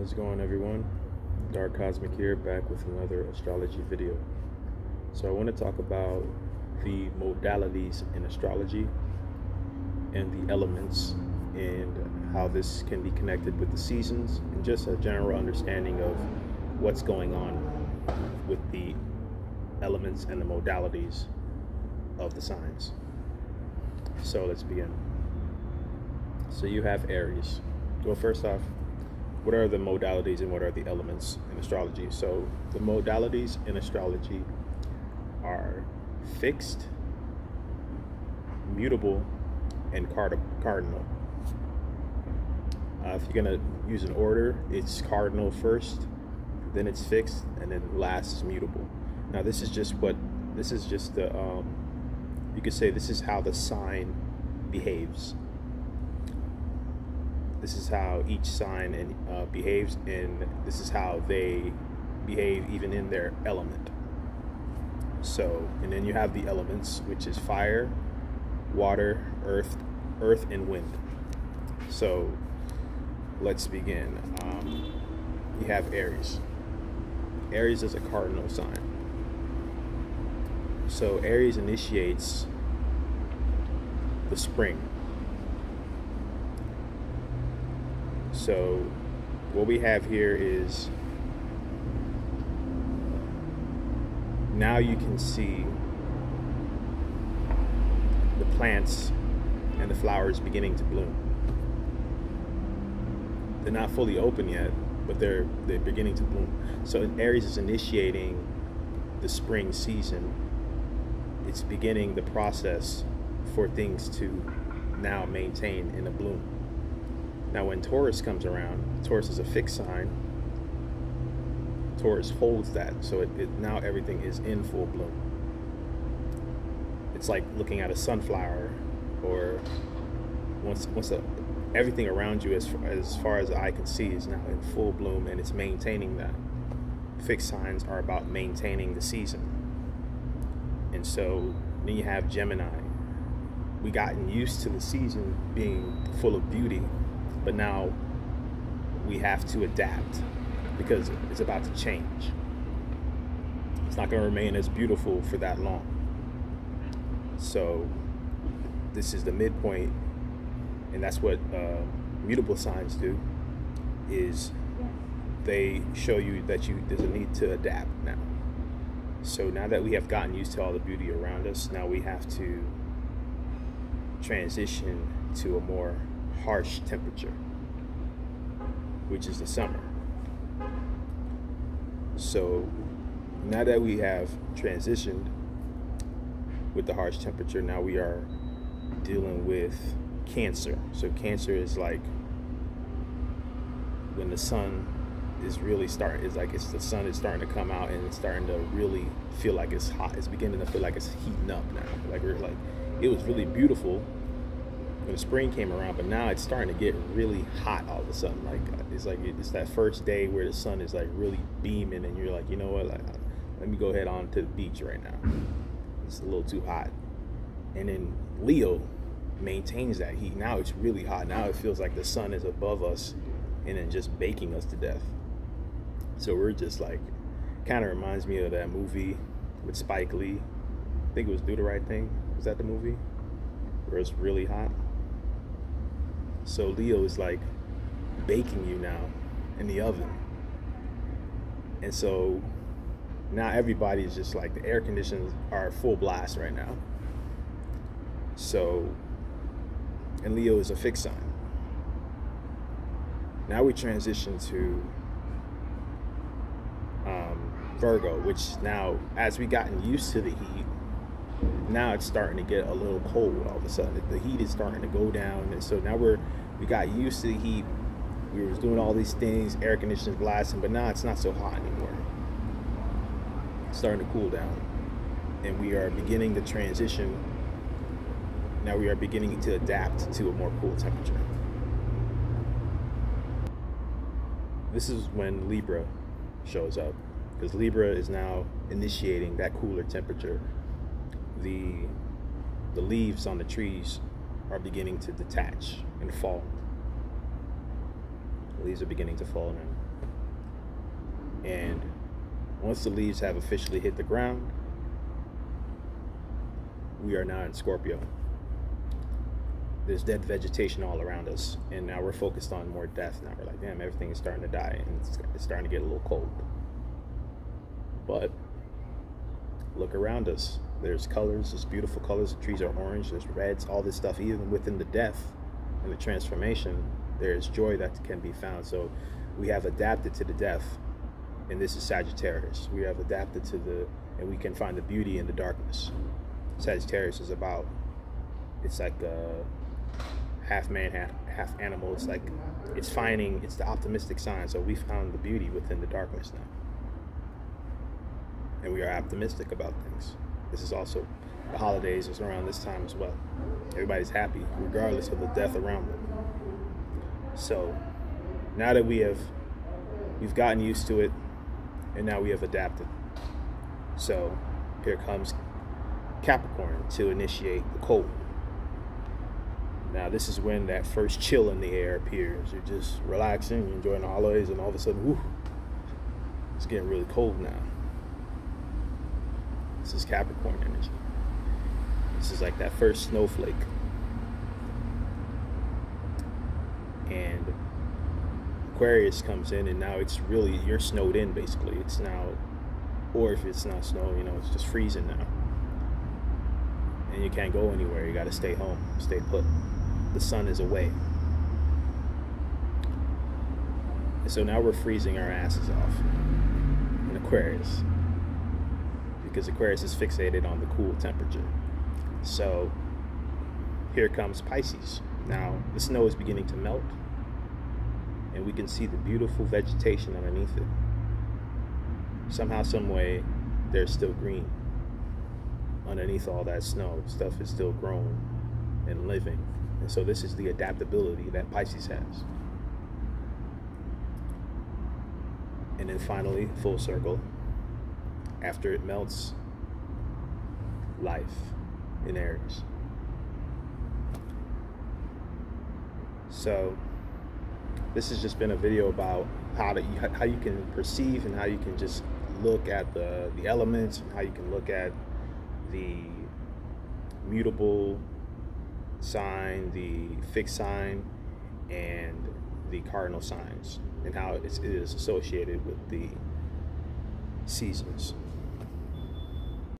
How's it going, everyone? Dark Cosmic here, back with another astrology video. So I want to talk about the modalities in astrology and the elements and how this can be connected with the seasons and just a general understanding of what's going on with the elements and the modalities of the signs. So let's begin. So you have Aries. Well, first off, what are the modalities and what are the elements in astrology? So the modalities in astrology are fixed, mutable, and cardinal. If you're gonna use an order, it's cardinal first, then it's fixed, and then last is mutable. Now this is just the you could say this is how the sign behaves. This is how each sign behaves, and this is how they behave even in their element. So, and then you have the elements, which is fire, water, earth, and wind. So, let's begin. You have Aries. Aries is a cardinal sign. So, Aries initiates the spring. So what we have here is now you can see the plants and the flowers beginning to bloom. They're not fully open yet, but they're beginning to bloom. So Aries is initiating the spring season. It's beginning the process for things to now maintain in a bloom. Now when Taurus comes around, Taurus is a fixed sign. Taurus holds that, so now everything is in full bloom. It's like looking at a sunflower, or everything around you, as far as the eye can see, is now in full bloom, and it's maintaining that. Fixed signs are about maintaining the season. And so then you have Gemini. We gotten used to the season being full of beauty, but now we have to adapt because it's about to change. It's not going to remain as beautiful for that long. So this is the midpoint, and that's what mutable signs do, is they show you that there's a need to adapt now. So now that we have gotten used to all the beauty around us, now we have to transition to a more harsh temperature, which is the summer. So now that we have transitioned with the harsh temperature, now we are dealing with Cancer. So Cancer is like when the sun is really the sun is starting to come out, and it's starting to really feel like it's hot. It's beginning to feel like it's heating up now. It was really beautiful when spring came around, but now it's starting to get really hot all of a sudden. It's that first day where the sun is like really beaming, and you're like, you know what, let me go ahead on to the beach right now. It's a little too hot. And then Leo maintains that heat. Now it's really hot. Now it feels like the sun is above us and then just baking us to death. So we're just like, kind of reminds me of that movie with Spike Lee. I think it was Do the Right Thing. Was that the movie where it's really hot? So Leo is like baking you now in the oven. And so now everybody's just like, the air conditions are full blast right now. So, and Leo is a fixed sign. Now we transition to Virgo, which now, as we gotten used to the heat, now it's starting to get a little cold all of a sudden. The heat is starting to go down, and so now we got used to the heat. We were doing all these things, air conditioners blasting, but now it's not so hot anymore. It's starting to cool down, and we are beginning to transition. Now we are beginning to adapt to a more cool temperature. This is when Libra shows up, because Libra is now initiating that cooler temperature. The leaves on the trees are beginning to detach and fall. The leaves are beginning to fall now. And once the leaves have officially hit the ground, we are now in Scorpio. There's dead vegetation all around us, and now we're focused on more death. Now we're like, damn, everything is starting to die, and it's starting to get a little cold. But look around us. There's colors, there's beautiful colors. The trees are orange, there's reds, all this stuff. Even within the death and the transformation, there's joy that can be found. So we have adapted to the death, and this is Sagittarius. We have adapted to and we can find the beauty in the darkness. Sagittarius is about, it's like a half man, half animal. It's like, it's the optimistic sign. So we found the beauty within the darkness now. And we are optimistic about things. This is also, the holidays is around this time as well. Everybody's happy, regardless of the death around them. So now that we've gotten used to it, and now we have adapted. So here comes Capricorn to initiate the cold. Now this is when that first chill in the air appears. You're just relaxing, you're enjoying the holidays, and all of a sudden, whoo, it's getting really cold now. This is Capricorn energy. This is like that first snowflake. And Aquarius comes in, and now it's really, you're snowed in basically. It's now, or if it's not snow, you know, it's just freezing now. And you can't go anywhere. You got to stay home, stay put. The sun is away. And so now we're freezing our asses off in Aquarius, because Aquarius is fixated on the cool temperature. So here comes Pisces. Now the snow is beginning to melt, and we can see the beautiful vegetation underneath it. Somehow, some way, there's still green underneath all that snow. Stuff is still growing and living. And so this is the adaptability that Pisces has. And then finally, full circle, after it melts, life in Aries. So this has just been a video about how you can perceive and how you can just look at the elements, and how you can look at the mutable sign, the fixed sign, and the cardinal signs, and how it is associated with the seasons.